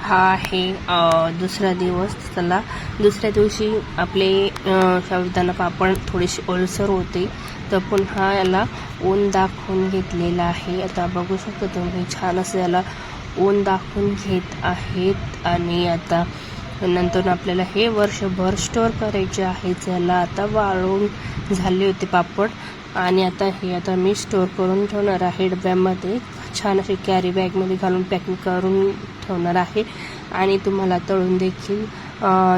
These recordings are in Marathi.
हा आहे दुसरा दिवस. चला दुसऱ्या दिवशी आपले साबुदाणा पापड थोडेसे ओलसर होते, तर पुन्हा याला ऊन दाखवून घेतलेलं आहे. आता बघू शकता तुम्ही, छान असं याला ऊन दाखवून घेत आहेत. आणि आता नंतर आपल्याला हे वर्षभर स्टोअर करायचे आहे. याला आता वाळून झाले होते पापड, आणि आता मी स्टोअर करून ठेवणार आहे डब्यामध्ये. छान असे कॅरी बॅगमध्ये घालून पॅकिंग करून ठेवणार आहे, आणि तुम्हाला तळून देखील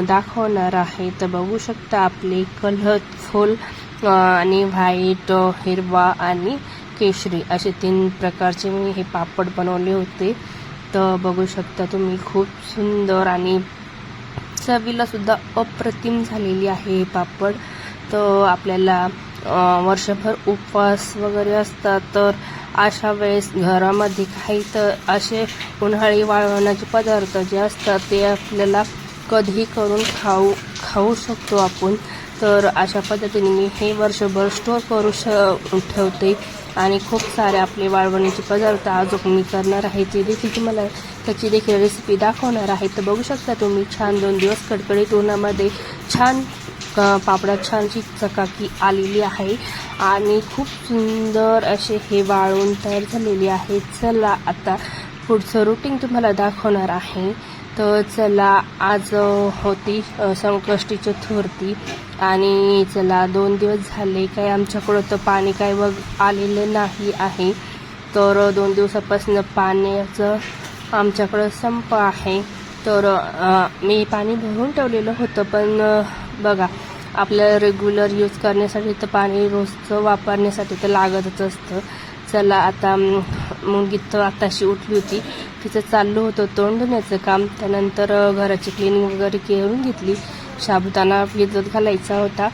दाखवणार आहे. तर बघू शकता आपले कलरफुल आणि व्हाईट, हिरवा आणि केशरी असे 3 प्रकारचे मी हे पापड बनवले होते. तर बघू शकता तुम्ही, खूप सुंदर आणि चवीला सुद्धा अप्रतिम झालेली आहे हे पापड. तर आपल्याला वर्षभर उपवास वगैरे असतात, तर अशा वेळेस घरामध्ये काही तर असे उन्हाळी वाळवणाचे पदार्थ जे असतात ते आपल्याला कधीही करून खाऊ शकतो आपण. तर अशा पद्धतीने मी हे वर्षभर स्टोअर करू ठेवते, आणि खूप सारे आपले वाळवणीचे पदार्थ अजून मी करणार आहे, ते देखील तुम्हाला त्याची देखील रेसिपी दाखवणार आहे. तर बघू शकता तुम्ही, छान 2 दिवस कडकडीत उन्हामध्ये छान पापडात छानशी चकाकी आलेली आहे, आणि खूप सुंदर असे हे वाळून तयार झालेले आहे. चला आता पुढचं रुटीन तुम्हाला दाखवणार आहे. तर चला, आज होती संकष्टी चतुर्थी, आणि चला 2 दिवस झाले काय आमच्याकडं तर पाणी काय आलेलं नाही आहे. तर 2 दिवसापासून पाण्याचं आमच्याकडं संप आहे. तर मी पाणी भरून ठेवलेलं होतं, पण बघा, आपल्याला रेग्युलर यूज करण्यासाठी तर पाणी रोजचं वापरण्यासाठी तर लागतच असतं. चला, आता मुलगी तर आताशी उठली होती, तिचं चाललं होतं तोंड धुण्याचं काम. त्यानंतर घराची क्लिनिंग वगैरे करून घेतली. साबुदाणा भिजत घालायचा होता,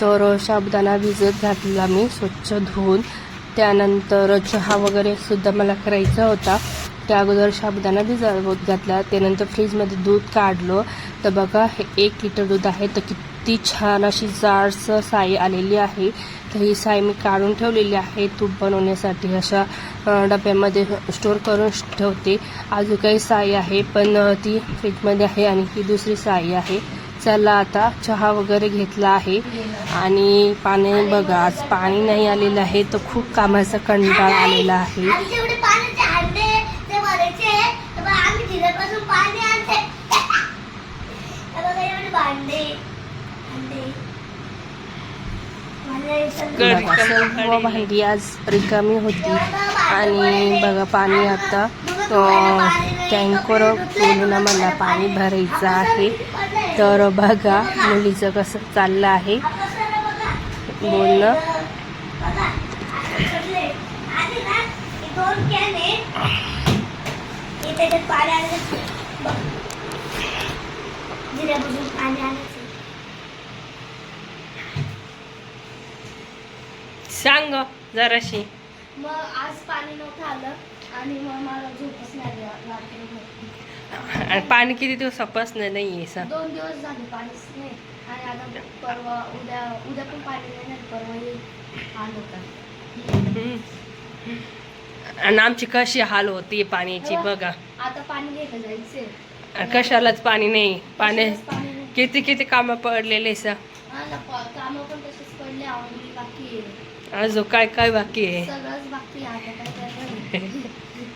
तर साबुदाणा भिजत घातला मी स्वच्छ धुवून. त्यानंतर चहा वगैरे सुद्धा मला करायचा होता. त्या अगोदर साबुदाणा भिजवत घातला, त्यानंतर फ्रीजमध्ये दूध काढलं. तर बघा, हे 1 लिटर दूध आहे, तर किती छान अशी जाडसर साई आलेली आहे. तर ही साई मी काढून ठेवलेली आहे तूप बनवण्यासाठी. अशा डब्यामध्ये स्टोअर करून ठेवते. अजून काही साई आहे, पण ती फ्रीजमध्ये आहे, आणि ही दुसरी साई आहे. चला, आता चहा वगैरे घेतला आहे, आणि पाणी बघा, आज पाणी नाही आलेलं आहे, तर खूप कामाचा कंटाळा आलेला आहे. सर्व भांडी आज रिकामी होती, आणि बघा पाणी आता टँकर बोलून आम्हाला पाणी भरायचं आहे. तर बघा मुलीचं कसं चाललं आहे बोलणं. सांग जराशी. मग आज पाणी नव्हतं आलं, आणि मग मला झोपच नाही लागली. पाणी किती दिवसापासून नाहीये सर? 2 दिवस झाले पाणीच नाही, आणि आता परवा उद्या पण पाणी नाही, परवा येईल आलं होतं. आणि आमची कशी हाल होती पाण्याची बघा. आता पाणी घ्यायला जायचंय, कशालाच पाणी नाही. पाणी किती कामं पडलेले सर. कामं पण तसेच पडले, आवडली बाकी आहे, अजून काय बाकी आहे? सगळंच बाकी आहे.